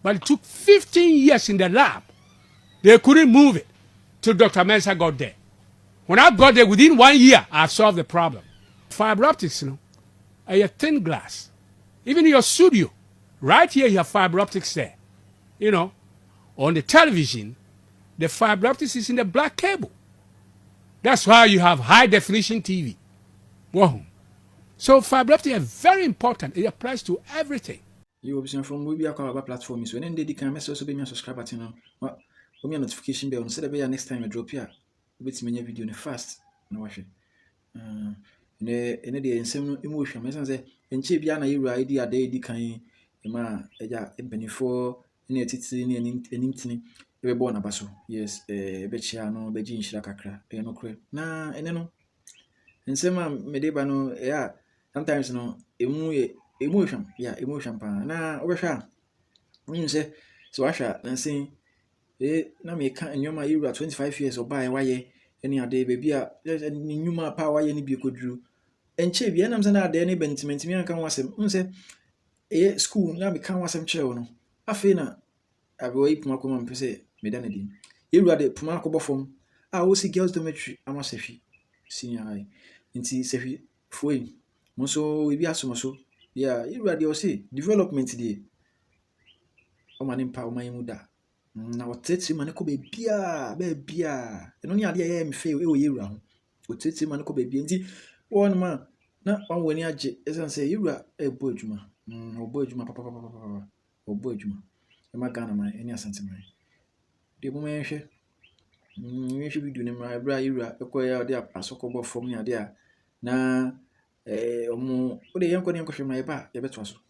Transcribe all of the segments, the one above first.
But it took 15 years in the lab. They couldn't move it till Dr. Mensah got there. When I got there, within 1 year, I solved the problem. Fiber optics, a thin glass. Even in your studio, right here, you have fiber optics there. On the television, the fiber optics is in the black cable. That's why you have high definition TV. Wow. So fiber optics are very important. It applies to everything. You observe from we are our platform is when they can message be me subscribe button. What me notification bell. So that next time I drop here, wait me video in fast. No wash it. The same emotion. I say, and cheap yana you idea day di can ma eja benefo any titi any anything. Ebe born abaso. Yes, bechia no beji nshira kakra. No kre. Na eneno. Nsema medeba no yeah. Sometimes no emotion pa na obehwa say so ahwa na say na me ka nyoma yura 25 years oba waye eni ade baby a nyuma pa waye ni bi koduru enche bi enam say na ade ni bentiment mi anka wasem say school na me ka wasem kire no afi na aboyi puma ko man pese me da na din yura de puma ko bofom a wo si girls dormitory amasefi senior high nti sefi foi so we be asomoso yeah you ready or say development dey o man empa o man muda na oteti man ko be bia eno ni ade ya me fe e o yewura ho oteti man ko be bia nti one man na wan wani age esan say yewura e bo adwuma o bo adwuma papa o bo adwuma e ma Ghana man eni Asante man de mo man hwe video ne ma bra yewura e ko ya de asoko bo fom ni ade a na omo ode yanko ne nkohwe mai ba ye beto aso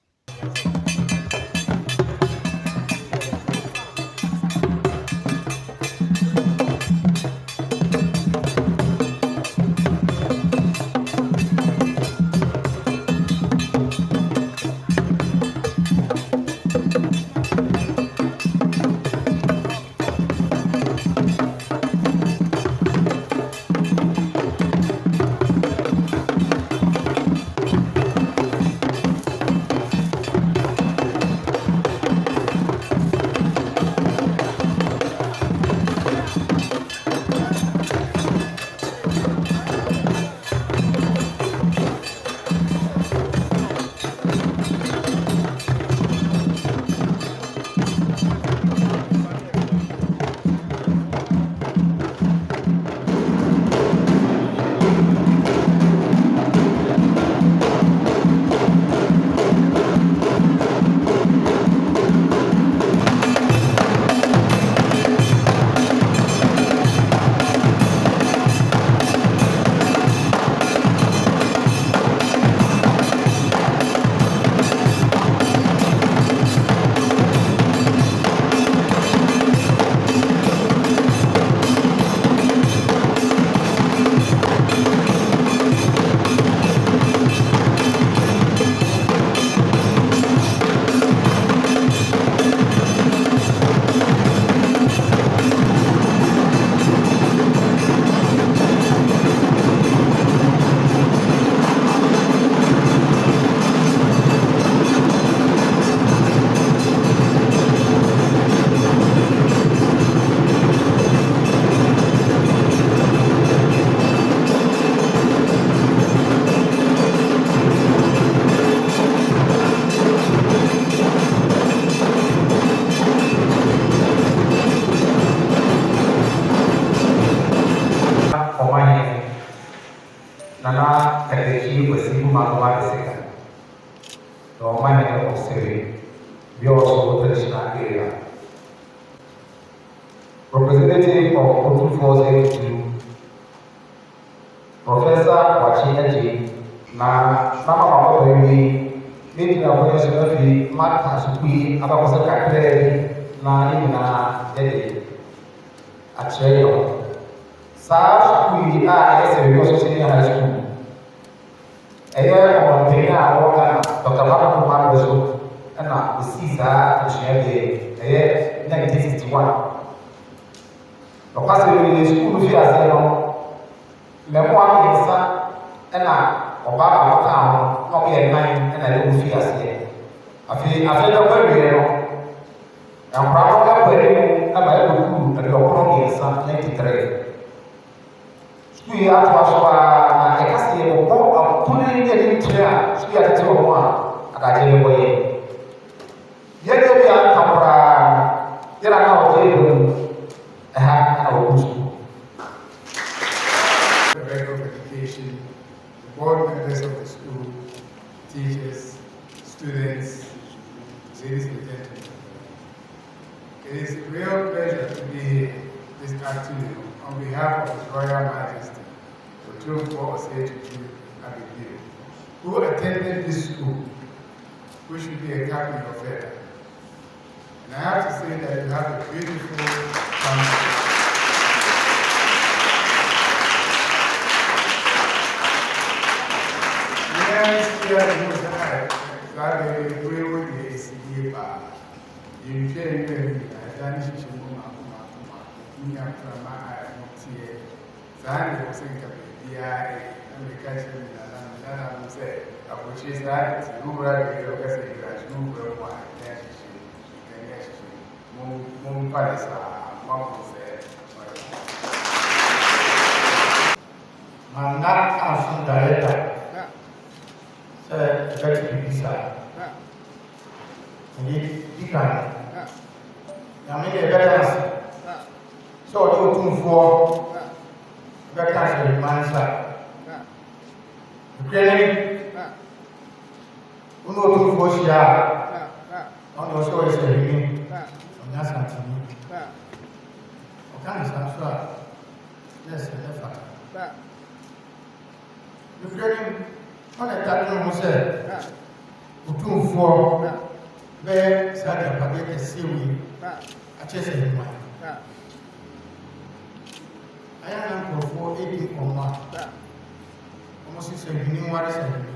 Nana Takeki was in Mangwa. No money of Syria. We also traditional area. Representative of Open Force 82, Professor Wachi na Mama Baby, meeting a voice of the Martha Supi, about the Kakre, na Ede. At Cheyo. South we are as a because senior high school. A year of Dr. Mama Kumar and the Caesar, which had a year 1961. The possibility is school fear as Memoir is and Obama town, not yet 9 and I don't fear as yet. I feel the very Na nkwadaa no akɔ anim ama ɛkɔ duru aduɔkron mmiɛnsa 93. Sukuu yi atoa so na ɛka sɛ yɛbɛbɔ apono ne anim kyerɛ a sukuu yi atete wɔ ho a adagye yɛbɔ yɛ. Yɛde bi aka koraa yɛra na wɔde yɛ mu ɛha na wɔkɔ sukuu. The Director of Education, the board members of the school, teachers, students, ladies and gentlemen. It is a real pleasure to be here this afternoon on behalf of His Royal Majesty, the Otumfuo Osei-Tutu Abedin, who attended this school, which should be a cap in your feather. And I have to say that you have a beautiful family. Yes, we will be a CD bar. You can Danish from my Zan was saying, and the catcher, and I will say, I will chase that, you write your message, you will want Moon Palace, Mom said. Mandat Asante Secretary Bisa. Ini ikan. Yang ini beras. So itu Otumfuo beras dari Mansa. Ukraine. Uno Otumfuo sia. Ono so ese ini. Onya Asantehene. Okan Sansa. Yes, nefa. Ukraine. Ọ̀nà ìtàkùn ọmọ sẹ́ Otumfuo bẹ́ẹ̀ sáàdì àpàdé kẹsí ìwé àchẹ́sẹ̀ ìmọ̀ ayé àná nkọ̀ọ̀fọ́ èdè ọmọ ọmọ sí sẹ́yìn ní wárí sẹ́yìn ní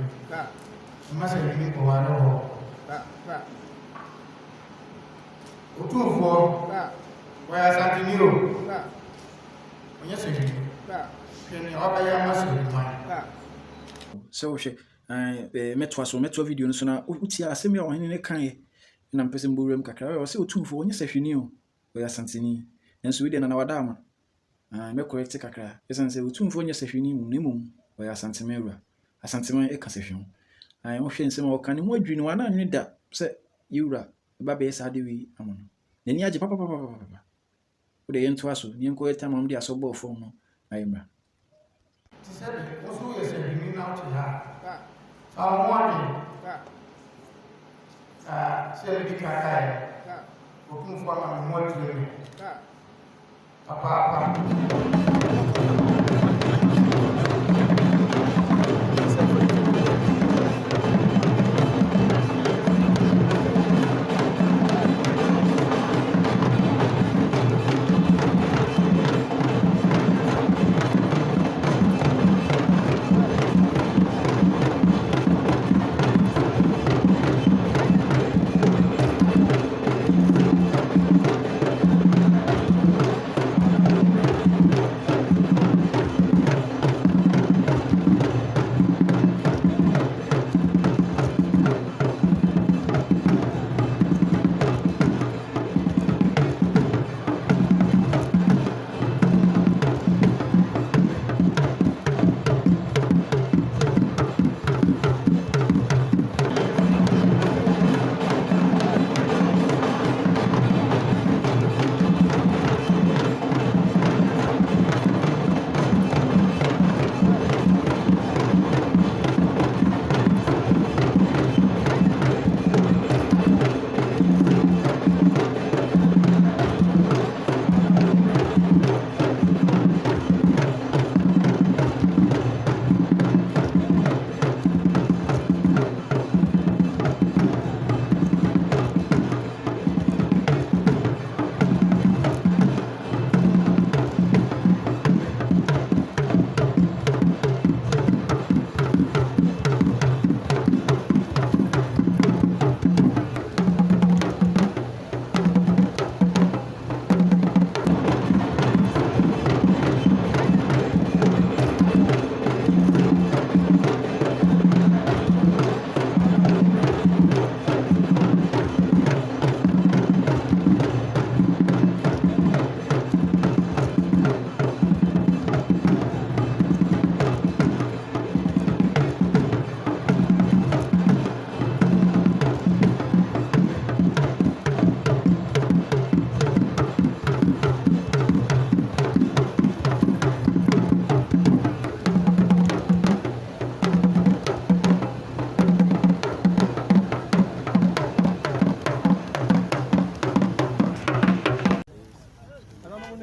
ọmọ sẹ́yìn ní ọwárí họ Otumfuo wọ́n Asantehene o onye sẹ́yìn ní kẹ́ni ọbẹ̀ yá ọmọ sẹ́yìn ní So she metwa so metwa video no so na utia asemi a ohene ne kan ye na mpese mbuwrem kakra o se Otumfuo onye sahwini o ya Asantehene enso we de na wada ama me correct kakra esan se Otumfuo onye sahwini mu nemum o ya Asantehene wura Asantehene e ka sahwini o hwe nsem o kan mu adwini wana anwe da se yura ba be sa de wi amono nani age papa o de yento aso ni enko etamam de aso bo fo no ayemra also is a beginning out here. Morning. Say the Kakai. Otumfuo and more to me. Papa.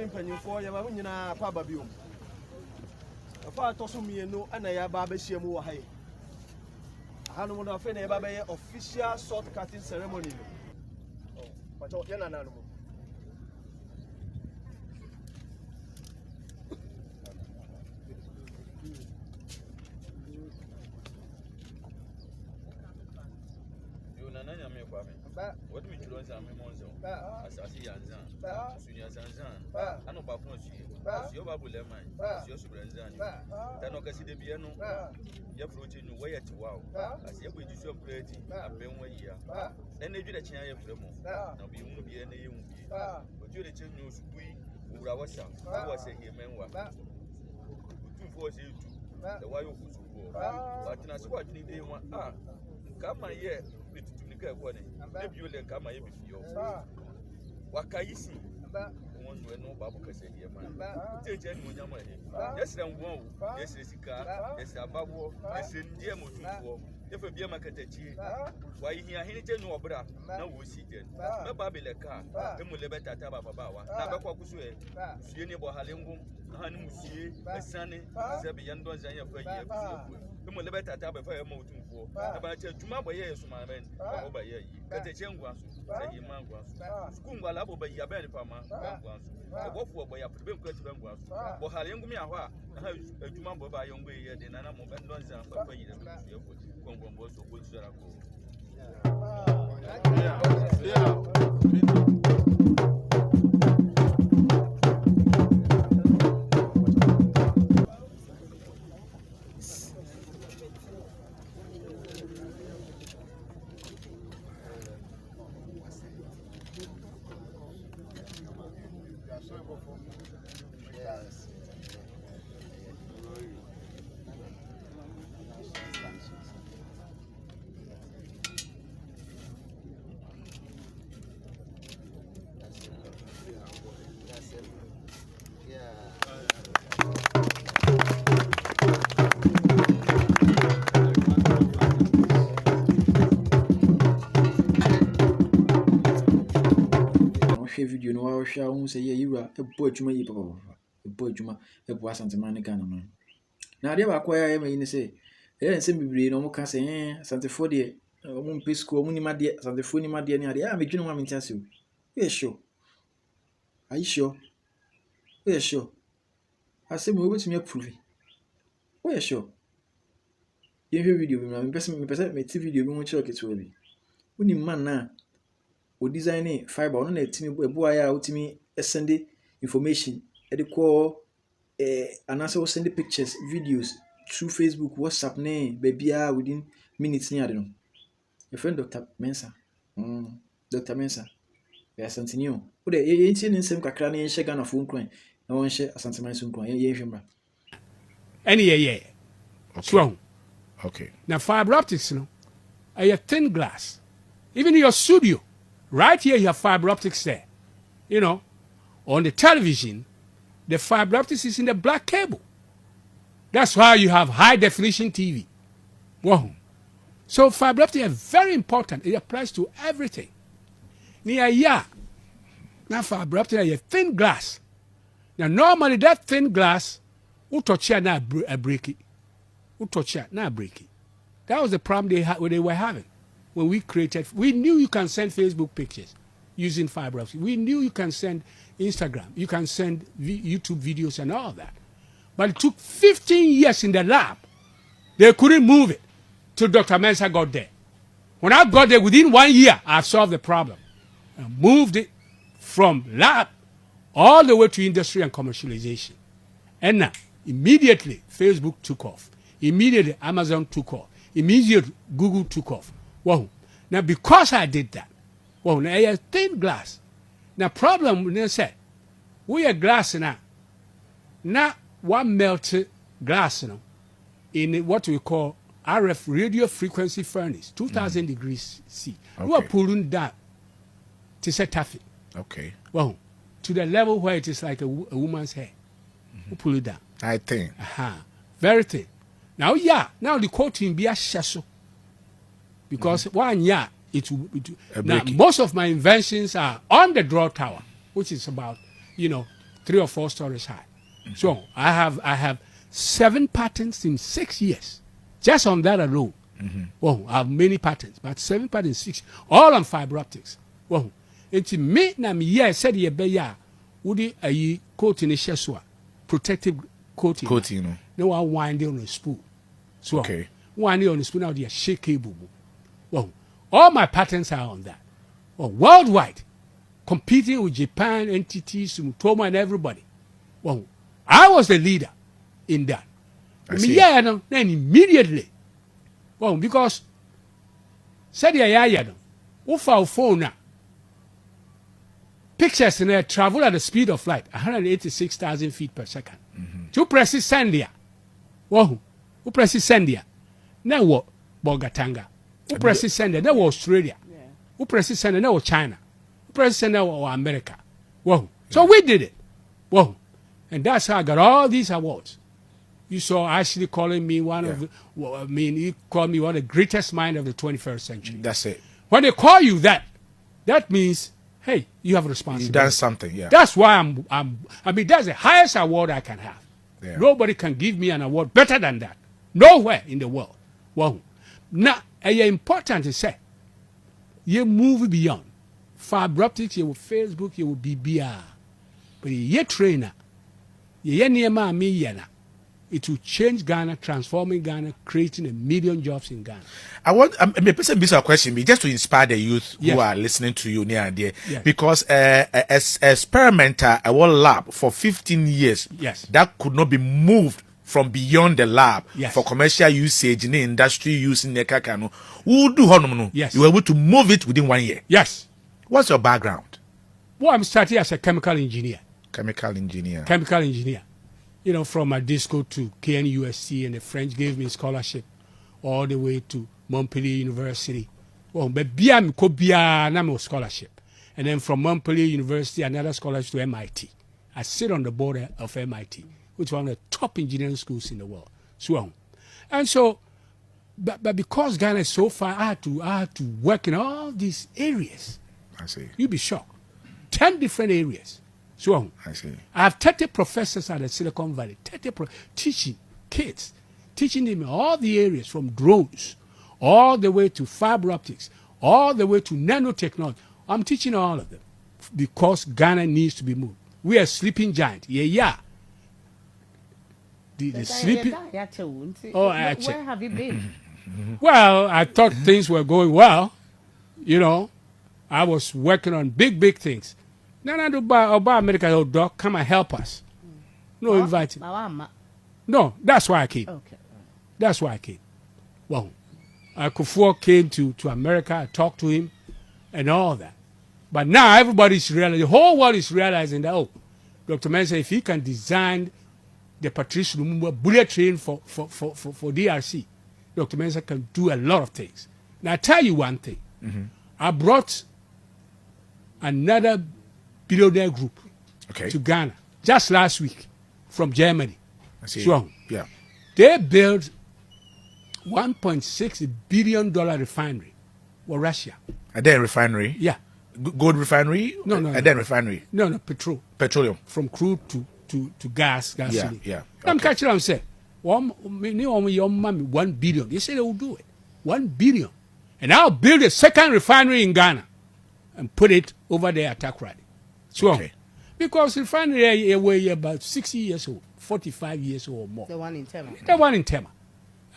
ne mpanyinfoɔ yɛ ma nyinaa pa ba biom afa atɔ so mienu ana ya ba bɛhyia mu wɔ ha yi hanom no afei na yɛba bɛyɛ official sword cutting ceremony no pato yɛ nana no What do we do? I'm Asasi Yanzan, Sunya Zanzan, I know Bafonsi, your Babu Lemon, your Subranzan, Tanokasi de Biano, your fruiting way at wow, as you will use your pretty, a ben way here. Then they did a chair of them, no be any young, but you the two news we who are was a human one. Two force you, the wife who's war, but in a swat they want, come my year. Maybe you will come my before. Wakaisi, one will know Babu Cassia, man. Take any money. Yes, and one, yes, is a car, yes, a babu, yes, in dear motor. If a beer market, why he ain't no bra, no, we see it. No Babylon car, the Mulebeta Tababawa, Nabakwakuse, Sienebo Halingum, Hanusi, Sunny, Sabiando Zania for years. The Mulebeta Taba for a motor. About your Jumaba, yes, my man, over here. Cut a chain once, say you man once. School Labo by Yabel Pama once. I go for by a prevent question once. For Halingumi, a Jumamba by young way, then an amount of nonsense for you. Video no wa hwa hu say yira ebo adwuma yi papa ebo adwuma ebo asantehene Ghana man na ade ba kwa ya me ni say nsem bibire no mo ka say asantefo de mo mpe school mo ni made asantefo ni made ni ade me dwene ho amenti ase o you sure are you sure you sure asem we betumi approve we sure ye video bi na me pese me TV video bi mo chiro ketewa bi uni man na o designing fiber on na timi ebo aya o timi send information e dey call and also send pictures videos through Facebook WhatsApp ne babia within minutes ni ade no your friend Dr. Mensa Dr. Mensa ya Asante o de ye nti nsem kakra na ye Ghana phone kran na won hye Asante Mensa kran ye hwemba any yeah so Okay. now fiber optics no a thin glass even in your studio. Right here, you have fiber optics there. You know, on the television, the fiber optics is in the black cable. That's why you have high definition TV. Wow. So fiber optics is very important. It applies to everything. Now fiber optics is a thin glass. Now normally that thin glass, you touch it now break it. You touch it now break it. That was the problem they were having. When we created, we knew you can send Facebook pictures using fiber optics. We knew you can send Instagram, you can send YouTube videos and all that. But it took 15 years in the lab. They couldn't move it till Dr. Mensa got there. When I got there, within 1 year, I solved the problem. I moved it from lab all the way to industry and commercialization. And now, immediately, Facebook took off. Immediately, Amazon took off. Immediately, Google took off. Wow. Now, because I did that, wow, now I have thin glass. Now, problem, they said, we are glass now. Not one melted glass, in what we call RF, radio frequency furnace, 2,000 degrees C. Okay. We are pulling down to set taffy. Okay. Wow. To the level where it is like a woman's hair. We pull it down. I think. Very thin. Now, now the coating be a shadow. Because it will now most of my inventions are on the draw tower, which is about 3 3 or 4 stories high. So I have 7 patents in 6 years, just on that alone. Oh, I have many patents, but 7 patents, 6, all on fiber optics. Oh, it's me na me yeah said ye be ya, would a coat in a sheswa, protective coating. Coating. No one winding on a spool. So Okay. winding on a spool now they are shake cable. Well, all my patents are on that. Well, worldwide, competing with Japan entities, Sumitomo and everybody. Well, I was the leader in that. I see. Yeah, no, then immediately. Well, because said yeah, no, phone now. Pictures in there travel at the speed of light, 186,000 feet per second. You press it, send there. Whoa, who press it, send there. Now what? Bogatanga. Who press it, send there? Now Australia. Who press it, send there? Now China. Who press it, send there? America. Whoa. So we did it. Whoa. And that's how I got all these awards. You saw Ashley calling me one of the, well, I mean, he called me one of the greatest minds of the 21st century. That's it. When they call you that, that means, hey, you have a responsibility. You've done something, yeah. That's why I mean, that's the highest award I can have. Yeah. Nobody can give me an award better than that. Nowhere in the world. Well, now, it's important to say, you move beyond. Fiber optics, you will Facebook, you will BBR. But you trainer, you near me, it will change Ghana, transforming Ghana, creating 1 million jobs in Ghana. I want a person be a question, just to inspire the youth Yes. who are listening to you near and there. Yes. Because as experimenter, a whole lab for 15 years, Yes. that could not be moved from beyond the lab Yes. for commercial usage in the industry using the kakano. Who do honomu? Yes. You were able to move it within 1 year. Yes. What's your background? Well, I'm starting as a chemical engineer. Chemical engineer. Chemical engineer. You know, from Madisco to KNUST, and the French gave me scholarship all the way to Montpellier University. Well, but Biam Kobia Namo scholarship. And then from Montpellier University, another scholarship to MIT. I sit on the board of MIT, which is one of the top engineering schools in the world. So, and so, but because Ghana is so far, I had to work in all these areas. I see. You'd be shocked. 10 different areas. So I see. I have 30 professors at the Silicon Valley, teaching kids, teaching them all the areas from drones, all the way to fiber optics, all the way to nanotechnology. I'm teaching all of them because Ghana needs to be moved. We are a sleeping giant. Yeah. The sleeping. Oh, where have you been? Well, I thought things were going well. You know, I was working on big things. No, Oba America, doc, come and help us. No, invite him. No, that's why I came. Okay. That's why I came. Well, Kufuor came to America, I talked to him, and all that. But now everybody's realizing, the whole world is realizing that, Dr. Mensah, if he can design the Patrice Lumumba bullet train for DRC, Dr. Mensah can do a lot of things. Now, I tell you one thing. I brought another billionaire group to Ghana just last week from Germany. I see. Strong. Yeah. They built $1.6 billion refinery for Russia. And then refinery. Yeah. Gold refinery. No. And then refinery. No, Petroleum. from crude to gasoline. Yeah. I'm catching them say, 1 billion. They say they will do it. 1 billion. And I'll build a second refinery in Ghana and put it over there at Takoradi. So, because refinery weigh about 60 years old, 45 years old or more. The one in Tema. The one in Tema.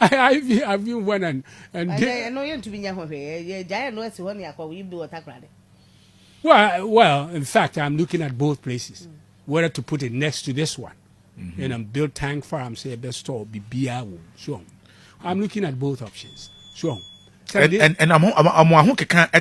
I've even went and I know you to be young. Giant West one year, we do a Takoradi. Well, in fact, I'm looking at both places, whether to put it next to this one, and build tank farm, say best store be beer. So, I'm looking at both options. So, and I'm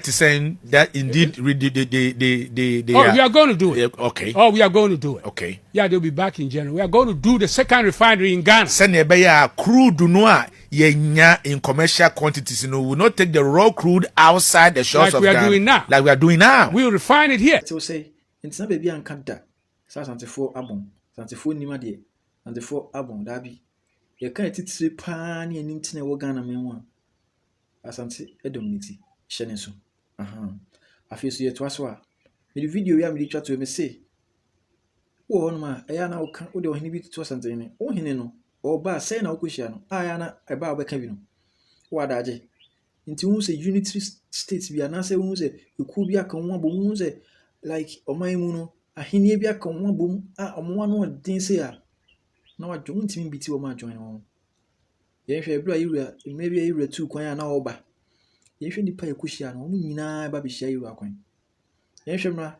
saying that indeed they we are going to do it. Okay. Oh, we are going to do it. Okay. Yeah, they'll be back in January. We are going to do the second refinery in Ghana. Send a crude in commercial quantities. Will not take the raw crude outside the shores like of we are Ghana. doing now. Like we are doing now. We'll refine it here. So say, it's not baby and can't Asantefo abon, Asantefo nimade, Asantefo abon dabi. You can't eat three pan and internet organ memoir. Asante edomniti hyene so afeso ye to aso a me video ya me twa to me say wo on ma e ya na wo kan wo de ohene bi to Asantehene ohene no oba say na wo kohyia no ya na e ba wo beka bi no wo adaje nti wo say unity state bi ana say wo say eku bi aka wo abom wo say like oman mu no ahene bi aka wo abom a omo no den say a na wa jo ntimi bi ti wo ma join wo ye hwe bra yiwura maybe yiwura tu kwan a na wo ba ye hwe nipa ye kohyia no omo nyina ba be hyia yiwura kwan ye hwe mra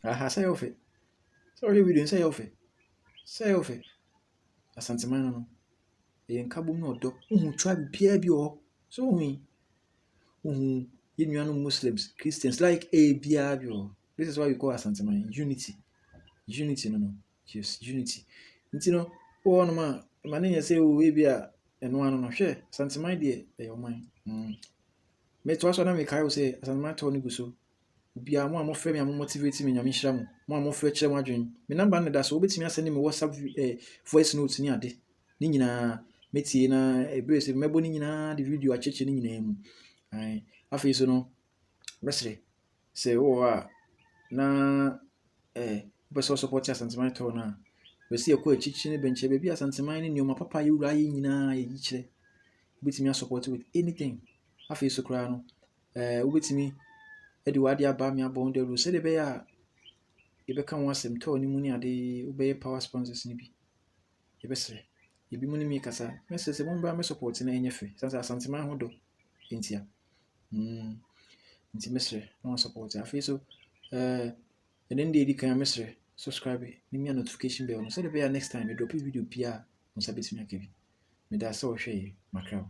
Aha, say off it. Sorry, we didn't say off it. Say off it. Asante man no. E nkabom no do. Tribe bia bi o. So we Muslims, Christians like a bia bi o. This is why we call Asante man unity. Unity no. Yes, unity. Nti no, o no ma mane say o we bia eno ano no hwe. Asante man de e o man. Me to aso na me kai o say Asante man to ni guso. Bia mo amofre me motivate me nyame hira mo amofre kire mo adwen me number no da so obetimi asend me WhatsApp voice note ni ade ni nyina metie na ebese mebo ni nyina de video acheche ni nyina mu ai afi so no besre say o a na beso support Asante man to na we see ekọ achichi ne benche be bia Asante man ni nyoma papa yura yi nyina yi kire obetimi support with anything afi so kra no obetimi edi wadi aba me abon de ru se de be ya e be kan wasem to ni muni ade obey power sponsors ni bi e be sere e bi muni mi kasa me se mo bra me support na enyefe sansa Asante man ho do entia nti me sere no support afi so enen de edi kan me sere subscribe ni mi notification bell no se de be ya next time me drop video pia mo sabetimi akebi me da se wo hwe makra